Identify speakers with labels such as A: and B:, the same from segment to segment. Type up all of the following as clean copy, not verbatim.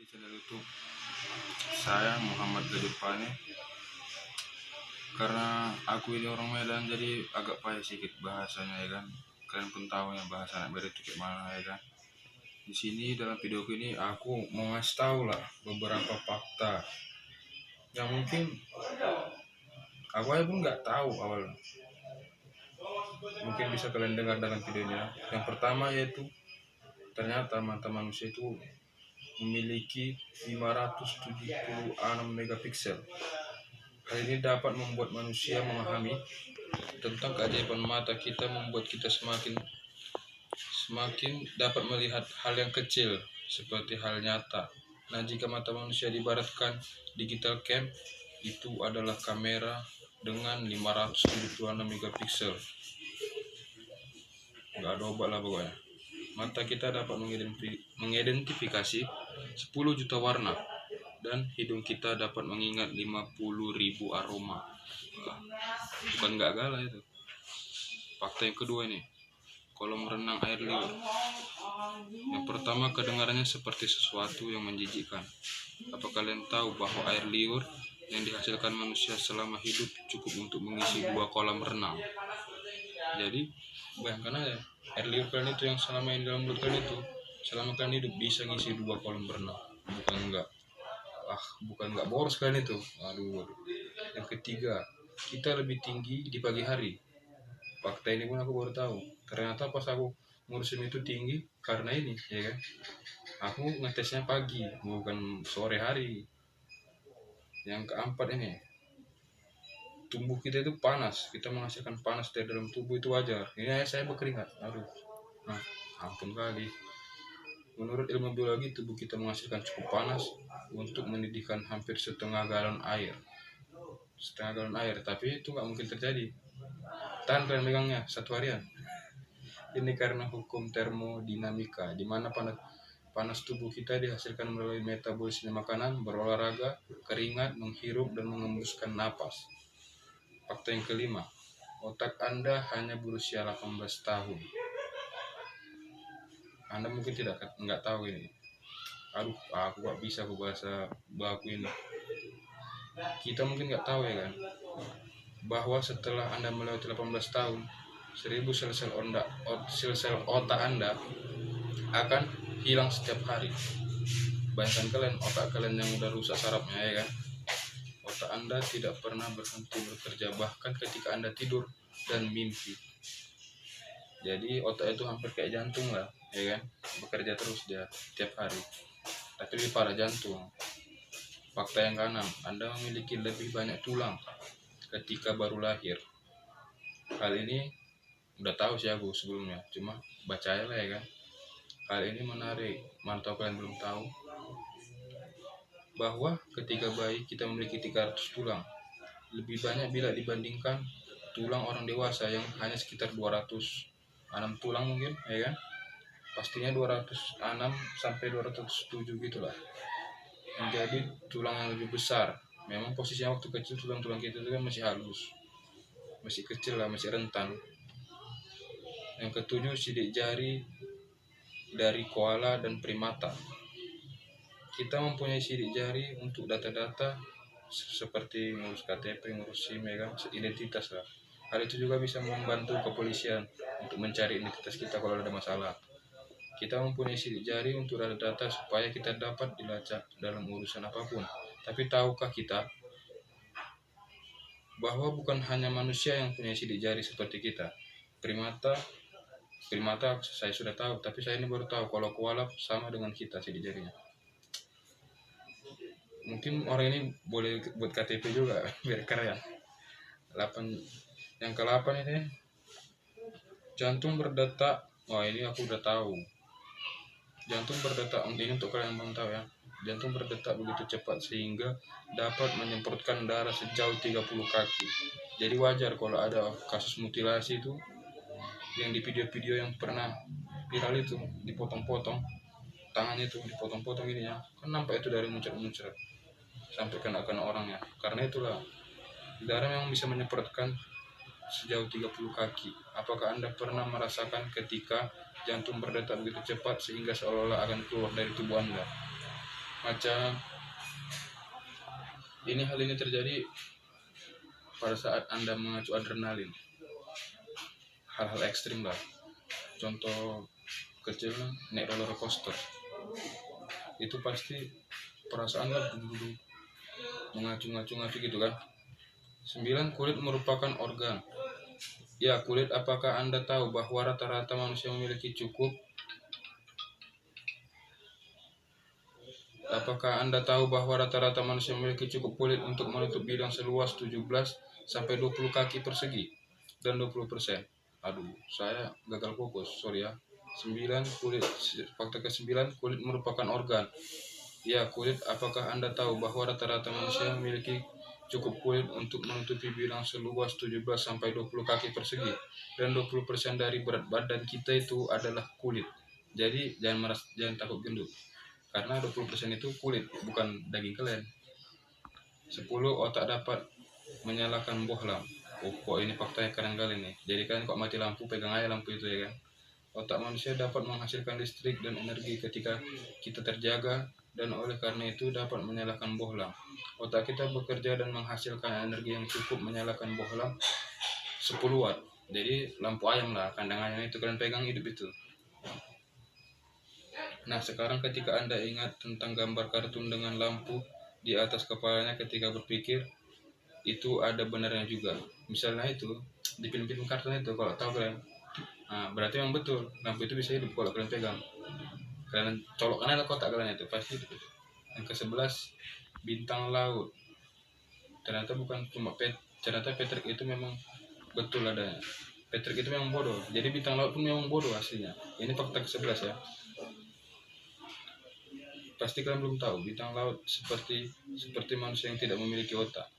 A: channel YouTube saya Muhammad Gadupane. Karena aku ini orang Medan, jadi agak payah sedikit bahasanya, ya kan. Kalian pun tahu ya bahasa anak Medan itu kayak mana, ya kan. Di sini dalam videoku ini aku mau ngasih tahu lah beberapa fakta yang mungkin aku aja pun nggak tahu awal. Mungkin bisa kalian dengar dalam videonya. Yang pertama yaitu ternyata mata manusia itu memiliki 576 megapiksel. Hal ini dapat membuat manusia memahami tentang keajaiban mata kita, membuat kita semakin dapat melihat hal yang kecil seperti hal nyata. Nah, jika mata manusia diibaratkan digital cam, itu adalah kamera dengan 576 megapiksel. Nggak ada obat lah pokoknya. Mata kita dapat mengidentifikasi 10 juta warna, dan hidung kita dapat mengingat 50.000 aroma. Bukan nggak galah itu. Fakta yang kedua ini, kolam renang air liur. Yang pertama, kedengarannya seperti sesuatu yang menjijikkan. Apa kalian tahu bahwa air liur yang dihasilkan manusia selama hidup cukup untuk mengisi 2 kolam renang? Jadi bayangkan aja, air liur kalian itu yang selama ini dalam mulut kalian itu, selama kalian hidup bisa ngisi 2 kolam renang. Bukan nggak boros kalian itu. Aduh. Yang ketiga, kita lebih tinggi di pagi hari. Fakta ini pun aku baru tahu. Ternyata pas aku ngurusin itu tinggi karena ini, ya kan. Aku ngetesnya pagi, bukan sore hari. Yang keempat ini, tubuh kita itu panas. Kita menghasilkan panas dari dalam tubuh itu wajar. Ini saya berkeringat. Aduh. Nah, ampun kali. Menurut ilmu biologi, tubuh kita menghasilkan cukup panas untuk mendidihkan hampir setengah galon air. Tapi itu nggak mungkin terjadi. Tahan kalian megangnya satu harian. Ini karena hukum termodinamika, di mana panas tubuh kita dihasilkan melalui metabolisme makanan, berolahraga, keringat, menghirup, dan mengembuskan napas. Fakta yang kelima, otak Anda hanya berusia 18 tahun. Anda mungkin nggak tahu ini. Aduh, aku gak bisa aku bahasa baku ini. Kita mungkin nggak tahu, ya kan, bahwa setelah Anda melewati 18 tahun, 1000 sel otak Anda akan hilang setiap hari. Bayangkan kalian, otak kalian yang udah rusak sarafnya, ya kan. Otak Anda tidak pernah berhenti bekerja, bahkan ketika Anda tidur dan mimpi. Jadi otak itu hampir kayak jantung lah, ya kan, bekerja terus dia tiap hari. Tapi lebih parah jantung. Fakta yang keenam, Anda memiliki lebih banyak tulang ketika baru lahir. Hal ini udah tahu sih aku sebelumnya, cuma baca lah, ya kan. Hal ini menarik. Mantap, kalian belum tahu bahwa ketika bayi kita memiliki 300 tulang, lebih banyak bila dibandingkan tulang orang dewasa yang hanya sekitar 206 tulang mungkin, ya kan. Pastinya 206 sampai 207 gitulah. Menjadi tulang yang lebih besar. Memang posisinya waktu kecil tulang-tulang kita itu kan masih halus, masih kecil lah, masih rentan. Yang ketujuh, sidik jari dari koala dan primata. Kita mempunyai sidik jari untuk data-data seperti ngurus KTP, ngurus SIM, ya kan, identitas lah. Hal itu juga bisa membantu kepolisian untuk mencari identitas kita kalau ada masalah. Kita mempunyai sidik jari untuk data-data supaya kita dapat dilacak dalam urusan apapun. Tapi tahukah kita bahwa bukan hanya manusia yang punya sidik jari seperti kita? Primata saya sudah tahu, tapi saya ini baru tahu kalau koala sama dengan kita sidik jarinya. Mungkin orang ini boleh buat KTP juga biar keren. Yang ke-8 ini, jantung berdetak. Wah, ini aku udah tahu. Jantung berdetak, ini untuk kalian yang belum tahu ya. Jantung berdetak begitu cepat sehingga dapat menyemprotkan darah sejauh 30 kaki. Jadi wajar kalau ada kasus mutilasi itu, yang di video-video yang pernah viral itu, dipotong-potong tangannya itu, dipotong-potong ini ya, kan nampak itu dari muncrat-muncrat sampai kena orangnya. Karena itulah darah yang bisa menyemprotkan sejauh 30 kaki. Apakah Anda pernah merasakan ketika jantung berdetak begitu cepat sehingga seolah-olah akan keluar dari tubuh Anda? Macam hal ini terjadi pada saat Anda mengacu adrenalin, hal-hal ekstrim lah. Contoh kecil, naik roller coaster, itu pasti perasaan lah dulu mengacu gitu kan. 9. Kulit merupakan organ. Ya, kulit. Apakah Anda tahu bahwa rata-rata manusia memiliki cukup kulit untuk menutup bidang seluas 17 sampai 20 kaki persegi dan 20%. Aduh, saya gagal fokus, sorry ya. 9. Fakta ke-9, kulit merupakan organ. Ya, kulit. Apakah Anda tahu bahwa rata-rata manusia memiliki cukup kulit untuk menutupi bidang seluas 17 sampai 20 kaki persegi dan 20% dari berat badan kita itu adalah kulit. Jadi jangan takut gendut, karena 20% itu kulit, bukan daging kalian. 10. Otak dapat menyalakan bohlam. Kok ini faktanya keren kali nih. Jadi kalian kok mati lampu, pegang aja lampu itu ya kan. Otak manusia dapat menghasilkan listrik dan energi ketika kita terjaga, dan oleh karena itu dapat menyalakan bohlam. Otak kita bekerja dan menghasilkan energi yang cukup menyalakan bohlam 10 watt. Jadi lampu ayam lah, kandang ayam itu kalian pegang hidup itu. Nah, sekarang ketika Anda ingat tentang gambar kartun dengan lampu di atas kepalanya ketika berpikir, itu ada benarnya juga. Misalnya itu di film-film kartun itu, kalau tahu kalian, nah, berarti memang betul lampu itu bisa hidup kalau kalian pegang. Kalian colokkan aja kotak kalian itu pasti hidup. Yang ke-11, bintang laut. Ternyata bukan cuma ternyata Patrick itu memang betul adanya. Patrick itu memang bodoh, jadi bintang laut pun memang bodoh aslinya. Ini fakta ke-11 ya. Pasti kalian belum tahu, bintang laut seperti manusia yang tidak memiliki otak.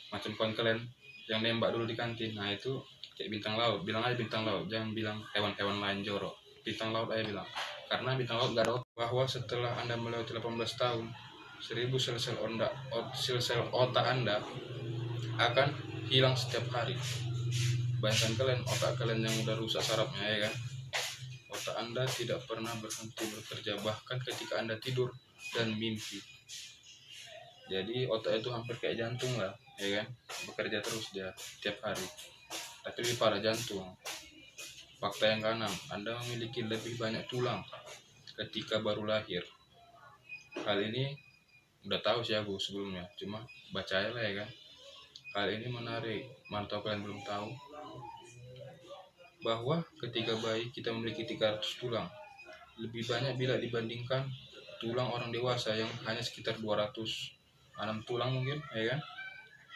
A: Macam kawan kalian yang nembak dulu di kantin, nah itu kayak bintang laut. Bilang aja bintang laut, jangan bilang hewan-hewan lain jorok. Bintang laut aja bilang, karena bintang laut gak ada otak. Bahwa setelah Anda melewati 18 tahun, 1000 sel otak Anda akan hilang setiap hari. Bayangkan kalian, otak kalian yang udah rusak sarafnya ya kan. Otak Anda tidak pernah berhenti bekerja, bahkan ketika Anda tidur dan mimpi. Jadi otak itu hampir kayak jantung lah, ya kan, bekerja terus dia tiap hari. Tapi lebih parah jantung. Fakta yang ke-6, Anda memiliki lebih banyak tulang ketika baru lahir. Hal ini udah tahu sih aku sebelumnya, cuma baca aja lah ya kan. Hal ini menarik, mantap kalian belum tahu bahwa ketika bayi kita memiliki 300 tulang, lebih banyak bila dibandingkan tulang orang dewasa yang hanya sekitar 206 tulang mungkin, ya kan?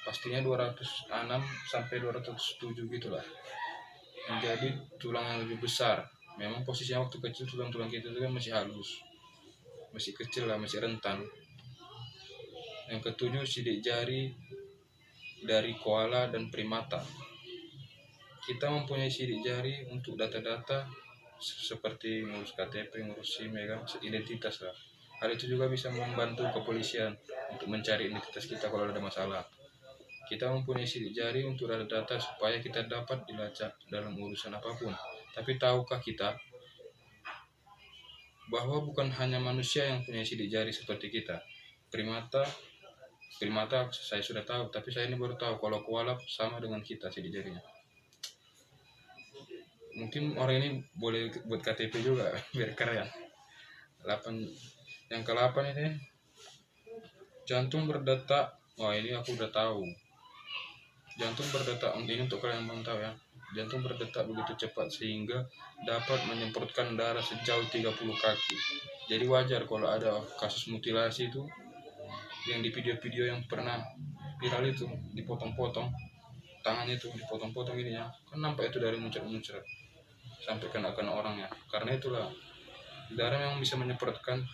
A: Pastinya 206 sampai 207 gitulah. Menjadi tulang yang lebih besar. Memang posisinya waktu kecil tulang-tulang kita itu kan masih halus, masih kecil lah, masih rentan. Yang ke-7, sidik jari dari koala dan primata. Kita mempunyai sidik jari untuk data-data seperti ngurus KTP, ngurus SIM, ya kan, identitas lah. Hal itu juga bisa membantu kepolisian untuk mencari identitas kita kalau ada masalah. Kita mempunyai sidik jari untuk data-data supaya kita dapat dilacak dalam urusan apapun. Tapi tahukah kita bahwa bukan hanya manusia yang punya sidik jari seperti kita? Primata saya sudah tahu, tapi saya ini baru tahu kalau koala sama dengan kita sidik jarinya. Mungkin orang ini boleh buat KTP juga biar keren. 8. Yang ke-8 ini, jantung berdetak. Wah, ini aku udah tahu. Jantung berdetak, ini untuk kalian yang belum tahu ya. Jantung berdetak begitu cepat sehingga dapat menyemprotkan darah sejauh 30 kaki. Jadi wajar kalau ada kasus mutilasi itu, yang di video-video yang pernah viral itu, dipotong-potong tangannya itu, dipotong-potong ininya, kan nampak itu dari muncrat-muncrat sampai kena orangnya. Karena itulah darah yang bisa menyemprotkan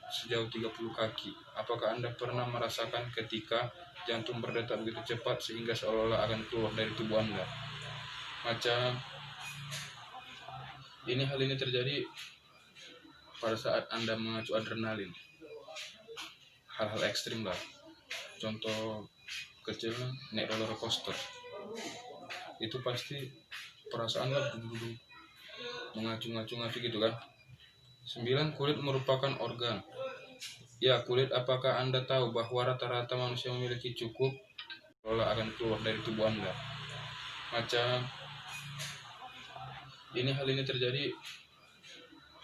A: sejauh 30 kaki. Apakah Anda pernah merasakan ketika jantung berdetak begitu cepat sehingga seolah-olah akan keluar dari tubuh Anda? Macam hal ini terjadi pada saat Anda mengacu adrenalin, hal-hal ekstrim lah. Contoh kecil, naik roller coaster, itu pasti perasaan lah dulu mengacu gitu kan. 9. Kulit merupakan organ. Ya, kulit, apakah Anda tahu bahwa rata-rata manusia memiliki cukup bola akan keluar dari tubuh Anda? Macam ini, hal ini terjadi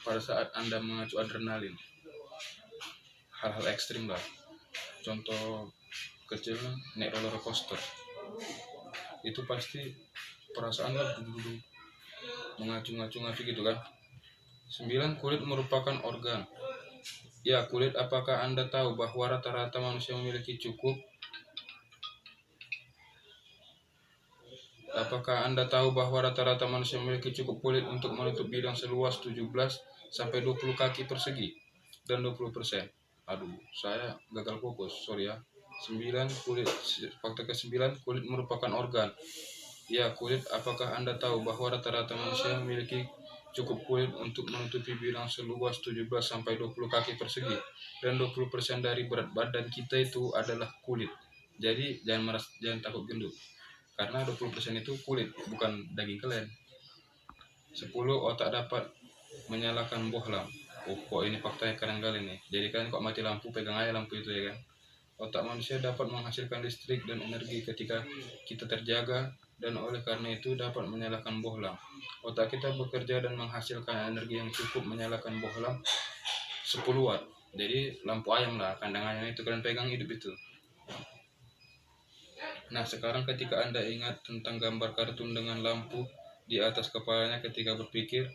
A: pada saat Anda mengacu adrenalin. Hal-hal ekstrim lah. Contoh kecil, naik roller coaster. Itu pasti perasaan lah dulu mengacu-ngacu gitu kan. 9. Kulit merupakan organ. Ya, kulit, apakah Anda tahu bahwa rata-rata manusia memiliki cukup? Apakah Anda tahu bahwa rata-rata manusia memiliki cukup kulit untuk menutup bidang seluas 17 sampai 20 kaki persegi dan 20%? Aduh, saya gagal fokus, sorry ya. 9. Kulit, fakta ke-9, kulit merupakan organ. Ya, kulit, apakah Anda tahu bahwa rata-rata manusia memiliki cukup kulit untuk menutupi bidang seluas 17 sampai 20 kaki persegi dan 20% dari berat badan kita itu adalah kulit. Jadi jangan takut gendut. Karena 20% itu kulit, bukan daging kalian. 10. Otak dapat menyalakan bohlam. Oh, kok ini faktanya keren kali nih. Jadi kalian kok mati lampu, pegang aja lampu itu ya kan. Otak manusia dapat menghasilkan listrik dan energi ketika kita terjaga, dan oleh karena itu dapat menyalakan bohlam. Otak kita bekerja dan menghasilkan energi yang cukup menyalakan bohlam 10 watt. Jadi lampu ayam lah, kandang ayam itu kalian pegang hidup itu. Nah, sekarang ketika Anda ingat tentang gambar kartun dengan lampu di atas kepalanya ketika berpikir,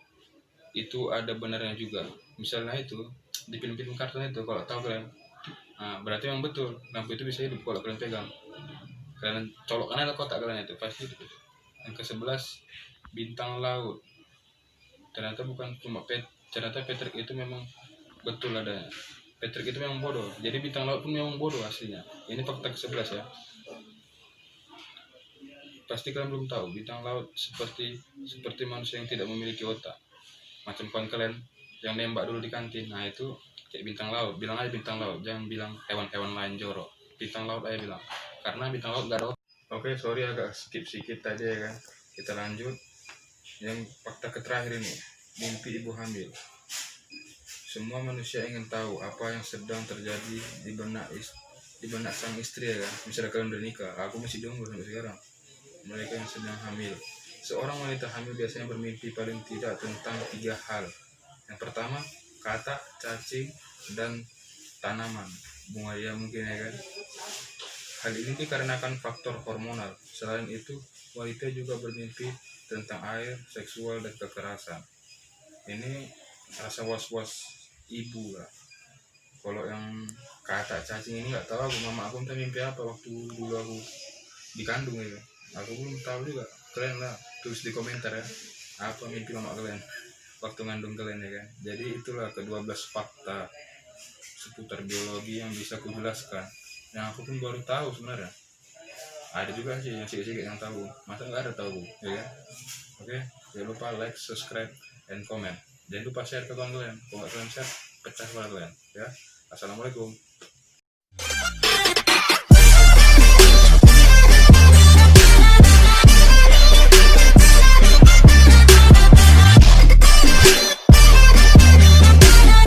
A: itu ada benarnya juga. Misalnya itu, di film-film kartun itu, kalau tahu kalian, nah, berarti memang betul, lampu itu bisa hidup kalau kalian pegang. Kalian colokkan aja kotak kalian itu, pasti hidup. Yang ke-11, bintang laut. Ternyata bukan cuma ternyata Patrick itu memang betul adanya. Patrick itu memang bodoh, jadi bintang laut pun memang bodoh aslinya. Ini fakta ke-11 ya. Pasti kalian belum tahu, bintang laut seperti manusia yang tidak memiliki otak. Macam kawan kalian yang nembak dulu di kantin, nah itu kayak bintang laut. Bilang aja bintang laut, jangan bilang hewan-hewan lain jorok. Bintang laut aja bilang, karena bintang laut gak ada otak. Oke, sorry agak skip sedikit tadi ya kan. Kita lanjut. Yang fakta terakhir ini, mimpi ibu hamil. Semua manusia ingin tahu apa yang sedang terjadi di benak sang istri ya kan. Misalnya kalian udah nikah, aku masih jomblo sampai sekarang. Mereka yang sedang hamil. Seorang wanita hamil biasanya bermimpi paling tidak tentang 3 hal. Yang pertama, kata, cacing, dan tanaman. Bunga ya mungkin ya kan. Hal ini dikarenakan faktor hormonal. Selain itu, wanita juga bermimpi tentang air, seksual, dan kekerasan. Ini rasa was-was ibu lah. Kalau yang kata cacing ini nggak tahu aku, mama aku entah mimpi apa waktu dulu aku dikandung ya. Aku belum tahu juga. Kalian lah tulis di komentar ya, apa mimpi mama kalian waktu ngandung kalian ya kan. Jadi itulah ke-12 fakta seputar biologi yang bisa kujelaskan, yang aku pun baru tahu sebenarnya. Ada juga sih yang sedikit-sedikit yang tahu, masa nggak ada tahu ya kan. Oke, jangan lupa like, subscribe, and comment. Jangan lupa share ke kawan kalian. Kalau nggak kalian share, pecah kepala kalian ya. Assalamualaikum.